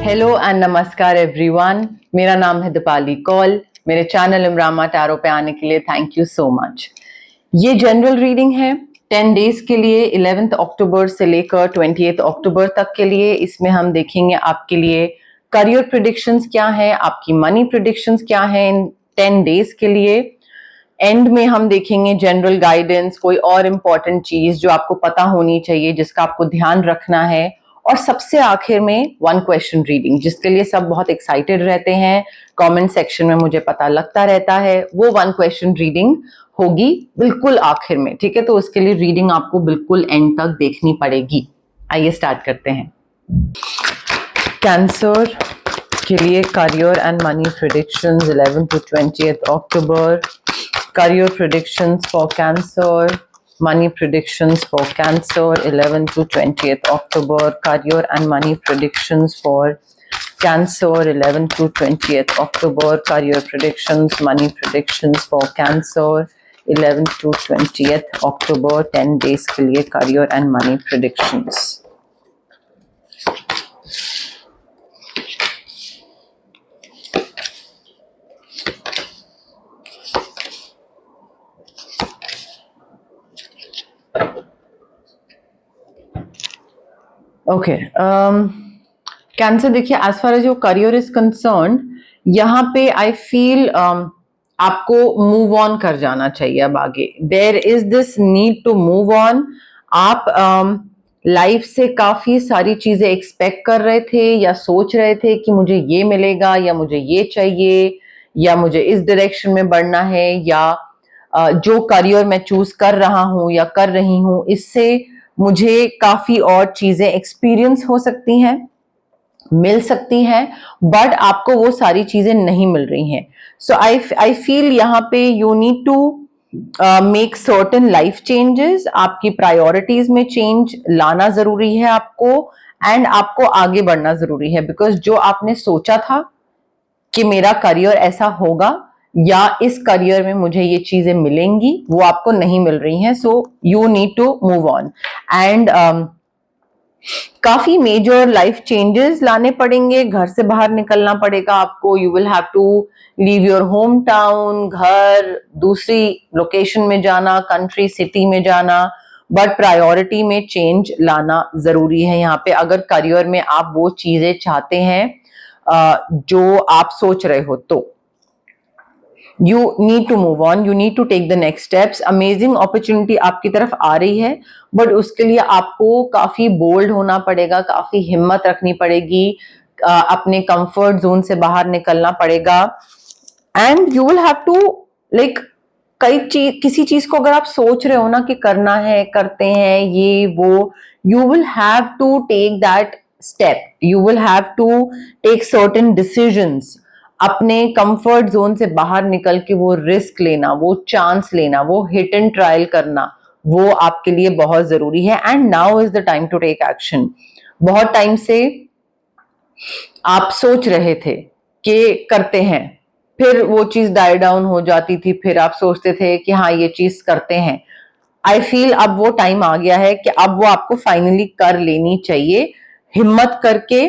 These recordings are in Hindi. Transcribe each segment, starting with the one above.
हेलो एंड नमस्कार एवरीवन, मेरा नाम है दीपाली कौल। मेरे चैनल इमरामा टैरो पे आने के लिए थैंक यू सो मच। ये जनरल रीडिंग है 10 डेज के लिए, 11 अक्टूबर से लेकर 28 अक्टूबर तक के लिए। इसमें हम देखेंगे आपके लिए करियर प्रेडिक्शंस क्या है, आपकी मनी प्रेडिक्शंस क्या है इन 10 डेज के लिए। एंड में हम देखेंगे जनरल गाइडेंस, कोई और इम्पोर्टेंट चीज जो आपको पता होनी चाहिए, जिसका आपको ध्यान रखना है। और सबसे आखिर में 1 क्वेश्चन रीडिंग, जिसके लिए सब बहुत एक्साइटेड रहते हैं। कमेंट सेक्शन में मुझे पता लगता रहता है। वो 1 क्वेश्चन रीडिंग होगी बिल्कुल आखिर में, ठीक है। तो उसके लिए रीडिंग आपको बिल्कुल एंड तक देखनी पड़ेगी। आइए स्टार्ट करते हैं। कैंसर के लिए career and money predictions 11 to 20 October. Career predictions for Cancer, money predictions for Cancer 11 to 20th October. Career and money predictions for Cancer 11 to 20th October. Career predictions, money predictions for Cancer 11 to 20th October. 10 days के लिए career and money predictions. Okay, cancer देखिए, as far as your career is concern, यहाँ पे आई फील आपको मूव ऑन कर जाना चाहिए अब आगे। There is this need to move on. आप लाइफ से काफी सारी चीजें एक्सपेक्ट कर रहे थे या सोच रहे थे कि मुझे ये मिलेगा या मुझे ये चाहिए या मुझे इस डायरेक्शन में बढ़ना है, या जो करियर मैं चूज कर रहा हूं या कर रही हूं, इससे मुझे काफी और चीजें एक्सपीरियंस हो सकती हैं, मिल सकती हैं, बट आपको वो सारी चीजें नहीं मिल रही हैं। सो आई फील यहाँ पे you need to make certain life changes. आपकी प्रायोरिटीज में चेंज लाना जरूरी है आपको, एंड आपको आगे बढ़ना जरूरी है। बिकॉज जो आपने सोचा था कि मेरा करियर ऐसा होगा या इस करियर में मुझे ये चीजें मिलेंगी, वो आपको नहीं मिल रही हैं। So you need to move on and काफी मेजर लाइफ चेंजेस लाने पड़ेंगे। घर से बाहर निकलना पड़ेगा आपको। You will have to leave your home town, घर, दूसरी लोकेशन में जाना, कंट्री, सिटी में जाना, बट प्रायोरिटी में चेंज लाना जरूरी है यहाँ पे, अगर करियर में आप वो चीजें चाहते हैं जो आप सोच रहे हो। तो you need to move on, you need to take the next steps. Amazing opportunity आपकी तरफ आ रही है, बट उसके लिए आपको काफी बोल्ड होना पड़ेगा, काफी हिम्मत रखनी पड़ेगी, अपने कंफर्ट जोन से बाहर निकलना पड़ेगा। And you will have to like किसी चीज को अगर आप सोच रहे हो ना कि करना है, करते हैं ये वो, you will have to take that step, you will have to take certain decisions. अपने कंफर्ट जोन से बाहर निकल के वो रिस्क लेना, वो चांस लेना, वो हिट एंड ट्रायल करना, वो आपके लिए बहुत जरूरी है। And now is the time to take action. बहुत टाइम से आप सोच रहे थे कि करते हैं, फिर वो चीज डाई डाउन हो जाती थी, फिर आप सोचते थे कि हाँ ये चीज करते हैं। आई फील अब वो टाइम आ गया है कि अब वो आपको फाइनली कर लेनी चाहिए, हिम्मत करके।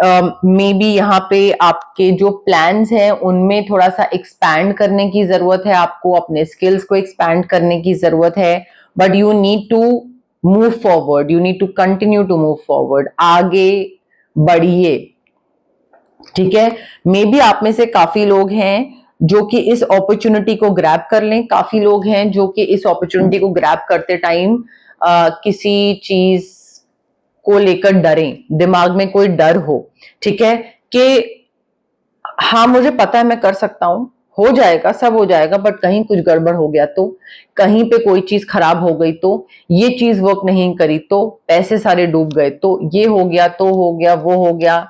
मे बी यहाँ पे आपके जो प्लान्स हैं उनमें थोड़ा सा एक्सपैंड करने की जरूरत है, आपको अपने स्किल्स को एक्सपैंड करने की जरूरत है, but you need to move forward, you need to continue to move forward. आगे बढ़िए, ठीक है। मे बी आप में से काफी लोग हैं जो कि इस अपॉर्चुनिटी को ग्रैब कर लें, काफी लोग हैं जो कि इस अपॉर्चुनिटी को ग्रैब करते टाइम किसी चीज को लेकर डरें, दिमाग में कोई डर हो, ठीक है, कि हाँ मुझे पता है मैं कर सकता हूं, हो जाएगा, सब हो जाएगा, बट कहीं कुछ गड़बड़ हो गया तो, कहीं पे कोई चीज खराब हो गई तो, ये चीज वर्क नहीं करी तो, पैसे सारे डूब गए तो, ये हो गया तो हो गया, वो हो गया।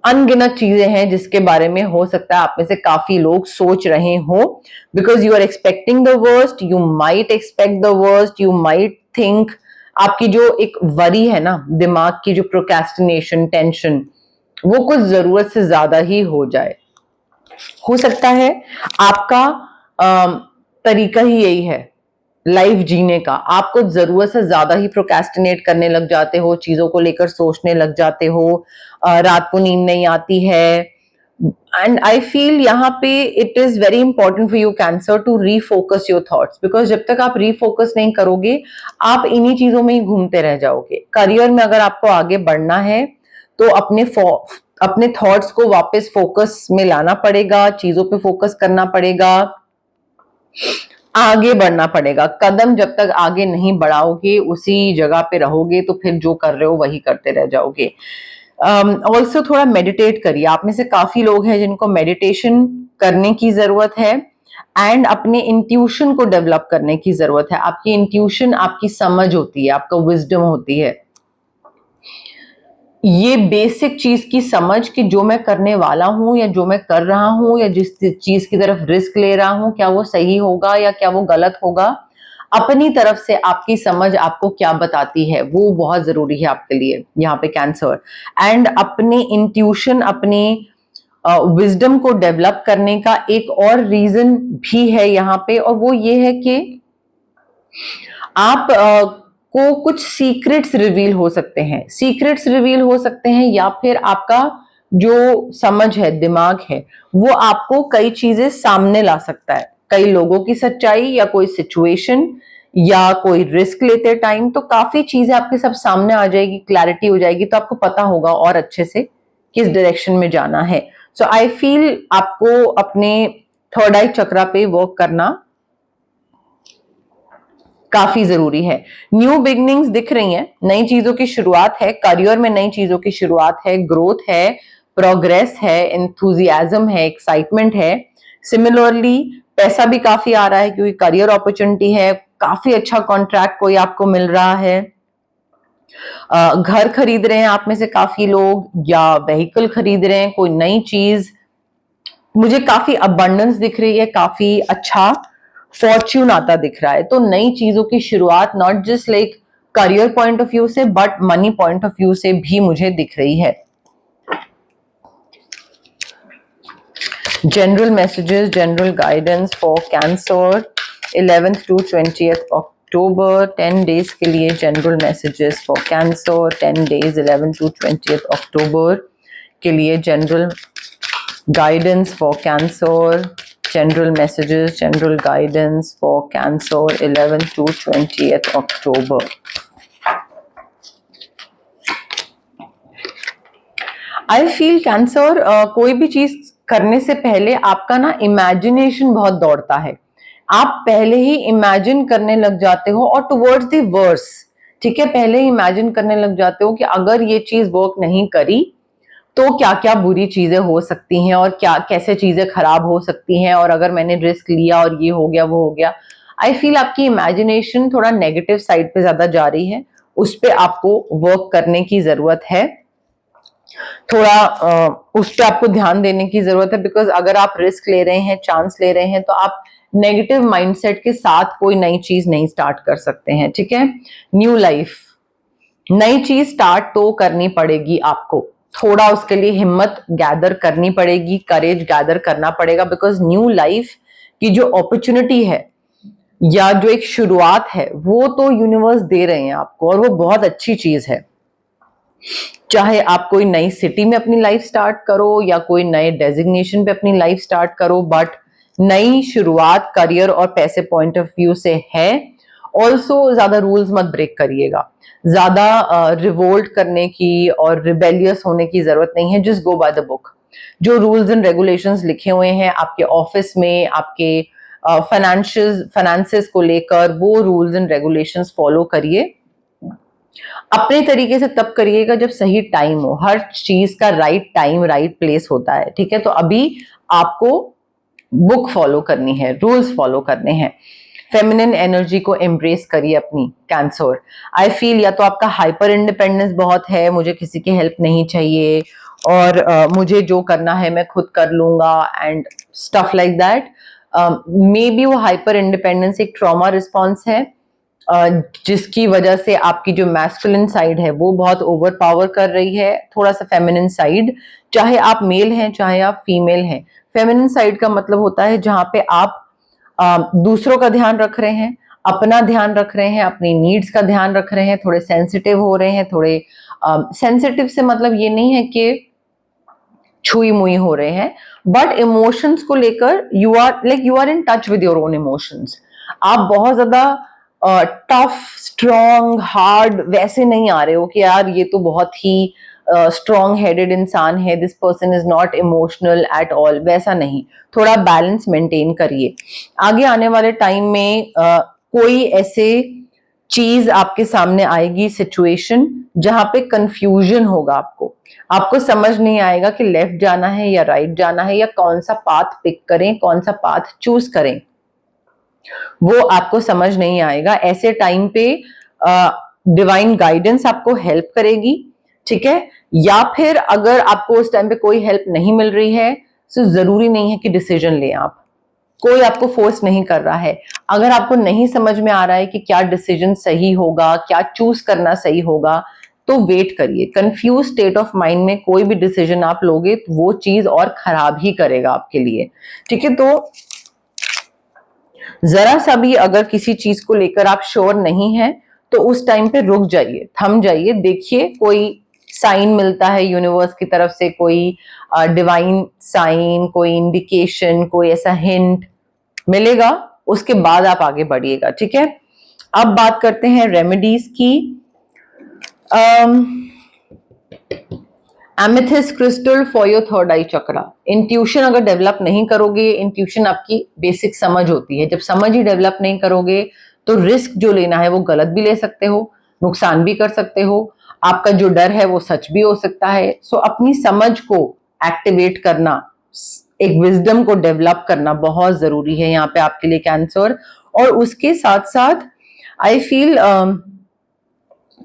अनगिनत चीजें हैं जिसके बारे में हो सकता है आप में से काफी लोग सोच रहे हो। Because you are expecting the worst, you might expect the worst, you might think, आपकी जो एक वरी है ना, दिमाग की जो प्रोक्रेस्टिनेशन, टेंशन, वो कुछ जरूरत से ज्यादा ही हो जाए। हो सकता है आपका तरीका ही यही है लाइफ जीने का। आपको जरूरत से ज्यादा ही प्रोक्रेस्टिनेट करने लग जाते हो, चीजों को लेकर सोचने लग जाते हो, रात को नींद नहीं आती है। एंड आई फील यहाँ पे it is very important for you cancer to refocus your thoughts, because जब तक आप रीफोकस नहीं करोगे आप इन्हीं चीजों में ही घूमते रह जाओगे। करियर में अगर आपको आगे बढ़ना है तो अपने थॉट्स को वापस फोकस में लाना पड़ेगा, चीजों पे फोकस करना पड़ेगा, आगे बढ़ना पड़ेगा। कदम जब तक आगे नहीं बढ़ाओगे, उसी जगह पे रहोगे, तो फिर जो कर रहे हो वही करते रह जाओगे। ऑल्सो थोड़ा मेडिटेट करिए। आप में से काफी लोग हैं जिनको मेडिटेशन करने की जरूरत है एंड अपने इंट्यूशन को डेवलप करने की जरूरत है। आपकी इंट्यूशन आपकी समझ होती है, आपका विजडम होती है, ये बेसिक चीज की समझ कि जो मैं करने वाला हूं या जो मैं कर रहा हूं या जिस चीज की तरफ रिस्क ले रहा हूं, क्या वो सही होगा या क्या वो गलत होगा। अपनी तरफ से आपकी समझ आपको क्या बताती है, वो बहुत जरूरी है आपके लिए यहाँ पे कैंसर। एंड अपने इंट्यूशन, अपने विजडम को डेवलप करने का एक और रीजन भी है यहाँ पे, और वो ये है कि आप को कुछ सीक्रेट्स रिवील हो सकते हैं। सीक्रेट्स रिवील हो सकते हैं या फिर आपका जो समझ है, दिमाग है, वो आपको कई चीजें सामने ला सकता है, कई लोगों की सच्चाई या कोई सिचुएशन या कोई रिस्क लेते टाइम, तो काफी चीजें आपके सब सामने आ जाएगी, क्लैरिटी हो जाएगी, तो आपको पता होगा और अच्छे से किस डायरेक्शन में जाना है। सो आई फील आपको अपने थर्ड आई चक्रा पे वर्क करना काफी जरूरी है। न्यू बिगनिंग्स दिख रही हैं, नई चीजों की शुरुआत है, करियर में नई चीजों की शुरुआत है, ग्रोथ है, प्रोग्रेस है, एंथुजियाज्म है, एक्साइटमेंट है। सिमिलरली पैसा भी काफी आ रहा है क्योंकि करियर अपॉर्चुनिटी है, काफी अच्छा कॉन्ट्रैक्ट कोई आपको मिल रहा है। घर खरीद रहे हैं आप में से काफी लोग, या व्हीकल खरीद रहे हैं, कोई नई चीज। मुझे काफी अबंडेंस दिख रही है, काफी अच्छा फॉर्च्यून आता दिख रहा है। तो नई चीजों की शुरुआत not just like career point of view से but money point of view से भी मुझे दिख रही है। General messages, general guidance for cancer 11th to 20th October, 10 days के लिए general messages for cancer, 10 days 11th to 20th October के लिए general guidance for cancer, general messages, general guidance for cancer 11th to 20th October. I feel cancer कोई भी चीज करने से पहले आपका ना इमेजिनेशन बहुत दौड़ता है। आप पहले ही इमेजिन करने लग जाते हो और टुवर्ड्स द वर्स, ठीक है, पहले ही इमेजिन करने लग जाते हो कि अगर ये चीज वर्क नहीं करी तो क्या क्या बुरी चीजें हो सकती हैं और क्या कैसे चीजें खराब हो सकती हैं, और अगर मैंने रिस्क लिया और ये हो गया वो हो गया। आई फील आपकी इमेजिनेशन थोड़ा नेगेटिव साइड पे ज्यादा जा रही है, उस पे आपको वर्क करने की जरूरत है, थोड़ा उस पे आपको ध्यान देने की जरूरत है। बिकॉज अगर आप रिस्क ले रहे हैं, चांस ले रहे हैं, तो आप नेगेटिव माइंडसेट के साथ कोई नई चीज नहीं स्टार्ट कर सकते हैं, ठीक है। न्यू लाइफ, नई चीज स्टार्ट तो करनी पड़ेगी आपको, थोड़ा उसके लिए हिम्मत गैदर करनी पड़ेगी, करेज गैदर करना पड़ेगा, बिकॉज न्यू लाइफ की जो अपॉर्चुनिटी है या जो एक शुरुआत है वो तो यूनिवर्स दे रहे हैं आपको, और वो बहुत अच्छी चीज है। चाहे आप कोई नई सिटी में अपनी लाइफ स्टार्ट करो या कोई नए डेजिग्नेशन पे अपनी लाइफ स्टार्ट करो, बट नई शुरुआत करियर और पैसे पॉइंट ऑफ व्यू से है। ऑल्सो ज्यादा रूल्स मत ब्रेक करिएगा, ज्यादा रिवोल्ट करने की और रिबेलियस होने की जरूरत नहीं है। Just go by the book, जो रूल्स एंड रेगुलेशंस लिखे हुए हैं आपके ऑफिस में, आपके फाइनेंसेस को लेकर, वो रूल्स एंड रेगुलेशंस फॉलो करिए। अपने तरीके से तब करिएगा जब सही टाइम हो, हर चीज का राइट टाइम राइट प्लेस होता है, ठीक है। तो अभी आपको बुक फॉलो करनी है, रूल्स फॉलो करने हैं। फेमिनिन एनर्जी को एम्ब्रेस करिए अपनी कैंसर। आई फील या तो आपका हाइपर इंडिपेंडेंस बहुत है, मुझे किसी की हेल्प नहीं चाहिए और मुझे जो करना है मैं खुद कर लूंगा and stuff like that. May be वो हाइपर इंडिपेंडेंस एक ट्रॉमा रिस्पॉन्स है, जिसकी वजह से आपकी जो मैस्कुलिन साइड है वो बहुत ओवर पावर कर रही है थोड़ा सा फेमिनिन साइड, चाहे आप मेल हैं चाहे आप फीमेल हैं। फेमिनिन साइड का मतलब होता है जहां पे आप दूसरों का ध्यान रख रहे हैं, अपना ध्यान रख रहे हैं, अपनी नीड्स का ध्यान रख रहे हैं, थोड़े सेंसिटिव हो रहे हैं, थोड़े सेंसिटिव से मतलब ये नहीं है कि छुई मुई हो रहे हैं, बट इमोशंस को लेकर you are in touch with your own emotions. आप बहुत ज्यादा टफ, स्ट्रॉन्ग, हार्ड वैसे नहीं आ रहे हो कि यार ये तो बहुत ही स्ट्रॉन्ग हेडेड इंसान है, this person is not emotional at all, वैसा नहीं। थोड़ा बैलेंस मेंटेन करिए। आगे आने वाले टाइम में कोई ऐसे चीज आपके सामने आएगी, सिचुएशन जहां पे कंफ्यूजन होगा, आपको समझ नहीं आएगा कि लेफ्ट जाना है या राइट जाना है, या कौन सा पाथ पिक करें, कौन सा पाथ चूज करें, वो आपको समझ नहीं आएगा। ऐसे टाइम पे डिवाइन गाइडेंस आपको हेल्प करेगी, ठीक है। या फिर अगर आपको उस टाइम पे कोई हेल्प नहीं मिल रही है, तो जरूरी नहीं है कि डिसीजन लें आप, कोई आपको फोर्स नहीं कर रहा है। अगर आपको नहीं समझ में आ रहा है कि क्या डिसीजन सही होगा, क्या चूज करना सही होगा, तो वेट करिए। कंफ्यूज स्टेट ऑफ माइंड में कोई भी डिसीजन आप लोगे तो वो चीज और खराब ही करेगा आपके लिए, ठीक है। तो जरा सा भी अगर किसी चीज को लेकर आप श्योर नहीं है, तो उस टाइम पे रुक जाइए, थम जाइए, देखिए कोई साइन मिलता है यूनिवर्स की तरफ से, कोई डिवाइन साइन, कोई इंडिकेशन, कोई ऐसा हिंट मिलेगा, उसके बाद आप आगे बढ़िएगा, ठीक है। अब बात करते हैं रेमेडीज की। Amethyst crystal for your third I chakra. Intuition अगर डेवलप नहीं करोगे, इंट्यूशन आपकी बेसिक समझ होती है, जब समझ ही डेवलप नहीं करोगे तो रिस्क जो लेना है वो गलत भी ले सकते हो, नुकसान भी कर सकते हो, आपका जो डर है वो सच भी हो सकता है। सो अपनी समझ को एक्टिवेट करना, एक विजडम को डेवलप करना बहुत जरूरी है यहाँ पे आपके लिए कैंसर। और उसके साथ साथ आई फील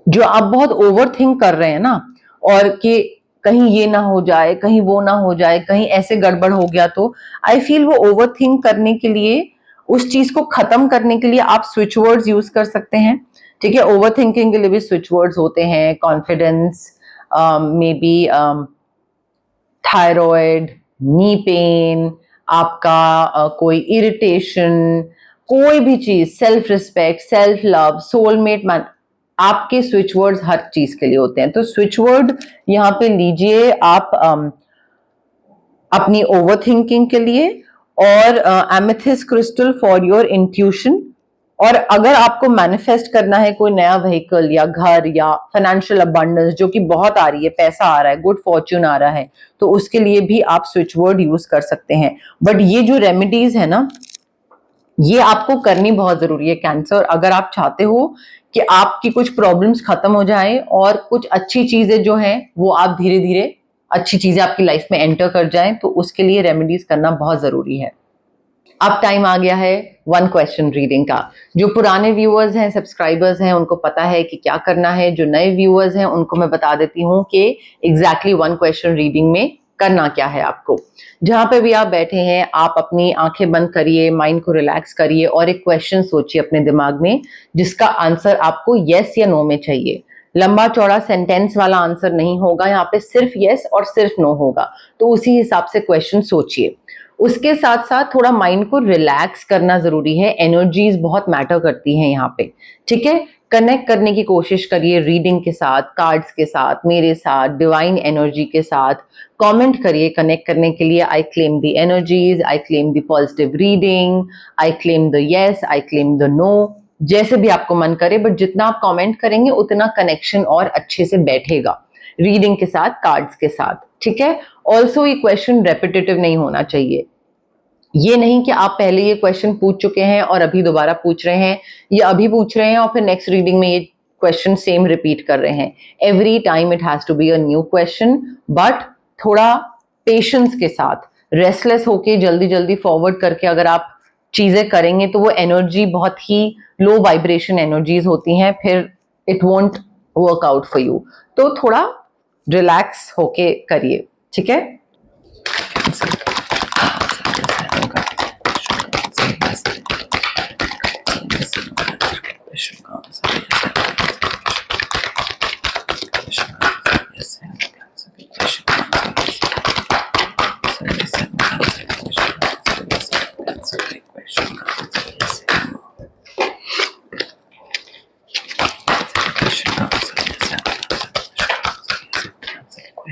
जो आप बहुत ओवर थिंक कर रहे हैं ना, और कि कहीं ये ना हो जाए, कहीं वो ना हो जाए, कहीं ऐसे गड़बड़ हो गया, तो आई फील वो ओवर थिंक करने के लिए, उस चीज को खत्म करने के लिए आप स्विच वर्ड्स यूज कर सकते हैं, ठीक है। ओवर थिंकिंग के लिए भी स्विच वर्ड्स होते हैं, confidence, may be thyroid, knee pain, आपका कोई इरिटेशन, कोई भी चीज, self respect, self love, soulmate man, आपके स्विच वर्ड्स हर चीज के लिए होते हैं। तो स्विच वर्ड यहाँ पे लीजिए आप अपनी ओवर थिंकिंग के लिए, और amethyst crystal for your intuition. और अगर आपको मैनिफेस्ट करना है कोई नया व्हीकल या घर या फाइनेंशियल अबंडेंस जो कि बहुत आ रही है, पैसा आ रहा है, गुड फॉर्च्यून आ रहा है, तो उसके लिए भी आप स्विच वर्ड यूज कर सकते हैं। बट ये जो रेमेडीज है ना, ये आपको करनी बहुत जरूरी है कैंसर, अगर आप चाहते हो कि आपकी कुछ प्रॉब्लम्स खत्म हो जाए और कुछ अच्छी चीजें जो हैं वो आप धीरे धीरे अच्छी चीजें आपकी लाइफ में एंटर कर जाएं, तो उसके लिए रेमेडीज करना बहुत जरूरी है। अब टाइम आ गया है वन क्वेश्चन रीडिंग का। जो पुराने व्यूअर्स हैं, सब्सक्राइबर्स हैं, उनको पता है कि क्या करना है। जो नए व्यूअर्स हैं उनको मैं बता देती हूँ कि एग्जैक्टली वन क्वेश्चन रीडिंग में करना क्या है आपको। जहां पे भी आप बैठे हैं, आप अपनी आंखें बंद करिए, माइंड को रिलैक्स करिए और एक क्वेश्चन सोचिए अपने दिमाग में, जिसका आंसर आपको यस या नो में चाहिए। लंबा चौड़ा सेंटेंस वाला आंसर नहीं होगा यहाँ पे, सिर्फ यस और सिर्फ नो होगा। तो उसी हिसाब से क्वेश्चन सोचिए। उसके साथ साथ थोड़ा माइंड को रिलैक्स करना जरूरी है, एनर्जीज बहुत मैटर करती हैं यहाँ पे, ठीक है। कनेक्ट करने की कोशिश करिए रीडिंग के साथ, कार्ड्स के साथ, मेरे साथ, डिवाइन एनर्जी के साथ। कमेंट करिए कनेक्ट करने के लिए, I claim the energies, I claim the positive reading, I claim the yes, I claim the no, जैसे भी आपको मन करे। बट जितना आप कमेंट करेंगे उतना कनेक्शन और अच्छे से बैठेगा रीडिंग के साथ, कार्ड्स के साथ, ठीक है। ऑल्सो ये क्वेश्चन रेपिटेटिव नहीं होना चाहिए। ये नहीं कि आप पहले ये क्वेश्चन पूछ चुके हैं और अभी दोबारा पूछ रहे हैं, या अभी पूछ रहे हैं और फिर नेक्स्ट रीडिंग में ये क्वेश्चन सेम रिपीट कर रहे हैं। Every time it has to be a new question, but थोड़ा पेशेंस के साथ, रेस्टलेस होके जल्दी जल्दी फॉरवर्ड करके अगर आप चीजें करेंगे तो वो एनर्जी बहुत ही लो वाइब्रेशन एनर्जीज होती हैं, फिर it won't work out for you. तो थोड़ा रिलैक्स होके करिए, ठीक है।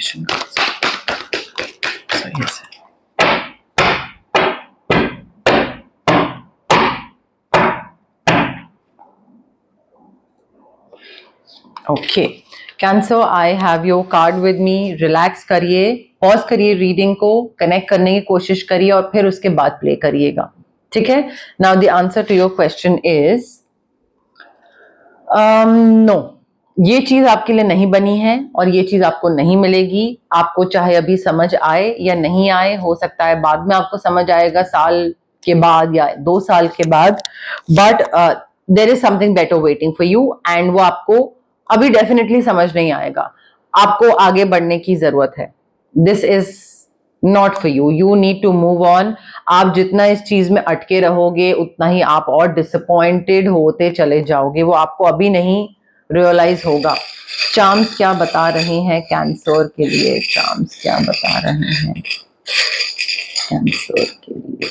कॉम्बिनेशन का सही से। Okay cancer, I have your card with me. Relax करिए, पॉज करिए रीडिंग को, कनेक्ट करने की कोशिश करिए और फिर उसके बाद प्ले करिएगा, ठीक है। Now the answer to your question is no, ये चीज आपके लिए नहीं बनी है और ये चीज आपको नहीं मिलेगी। आपको चाहे अभी समझ आए या नहीं आए, हो सकता है बाद में आपको समझ आएगा, साल के बाद या 2 साल के बाद, but there is something better waiting for you and वो आपको अभी डेफिनेटली समझ नहीं आएगा। आपको आगे बढ़ने की जरूरत है। This is not for you, you need to move on. आप जितना इस चीज में अटके रहोगे उतना ही आप और डिसअपॉइंटेड होते चले जाओगे, वो आपको अभी नहीं रियलाइज होगा। चार्म्स क्या बता रहे हैं कैंसर के लिए? चार्म्स क्या बता रहे हैं कैंसर के लिए?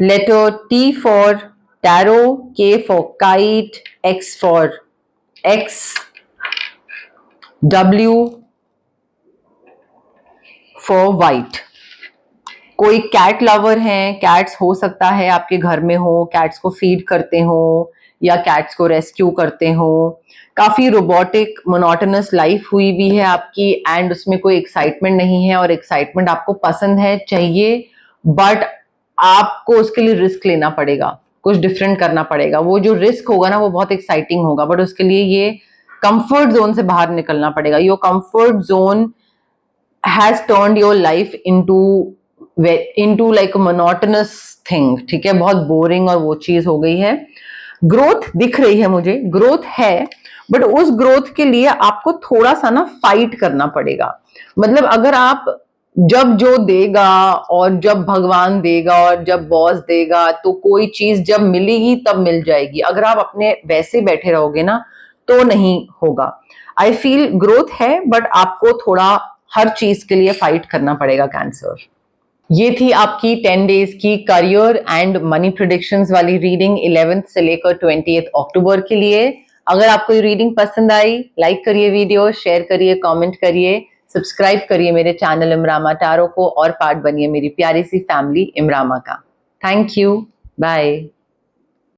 Letter T for tarot, K for kite, X for X, W for white। कोई कैट लवर है, कैट्स हो सकता है आपके घर में हो, कैट्स को फीड करते हो या कैट्स को रेस्क्यू करते हो। काफी रोबोटिक मोनोटोनस लाइफ हुई भी है आपकी एंड उसमें कोई एक्साइटमेंट नहीं है, और एक्साइटमेंट आपको पसंद है, चाहिए, बट आपको उसके लिए रिस्क लेना पड़ेगा, कुछ डिफरेंट करना पड़ेगा। वो जो रिस्क होगा ना वो बहुत एक्साइटिंग होगा, बट उसके लिए ये कंफर्ट जोन से बाहर निकलना पड़ेगा। Your comfort zone has turned your life into like monotonous thing, ठीक है, बहुत बोरिंग और वो चीज हो गई है। ग्रोथ दिख रही है मुझे, ग्रोथ है, बट उस ग्रोथ के लिए आपको थोड़ा सा ना फाइट करना पड़ेगा। मतलब अगर आप जब जो देगा और जब भगवान देगा और जब बॉस देगा तो कोई चीज जब मिलेगी तब मिल जाएगी। अगर आप अपने वैसे बैठे रहोगे ना तो नहीं होगा। आई फील ग्रोथ है बट आपको थोड़ा हर चीज के लिए फाइट करना पड़ेगा कैंसर। ये थी आपकी 10 डेज की करियर एंड मनी प्रेडिक्शंस वाली रीडिंग 11th से लेकर 20th अक्टूबर के लिए। अगर आपको ये रीडिंग पसंद आई, लाइक करिए वीडियो, शेयर करिए, कमेंट करिए, सब्सक्राइब करिए मेरे चैनल इमरामा टारो को और पार्ट बनिए मेरी प्यारी सी फैमिली इमरामा का। Thank you, bye.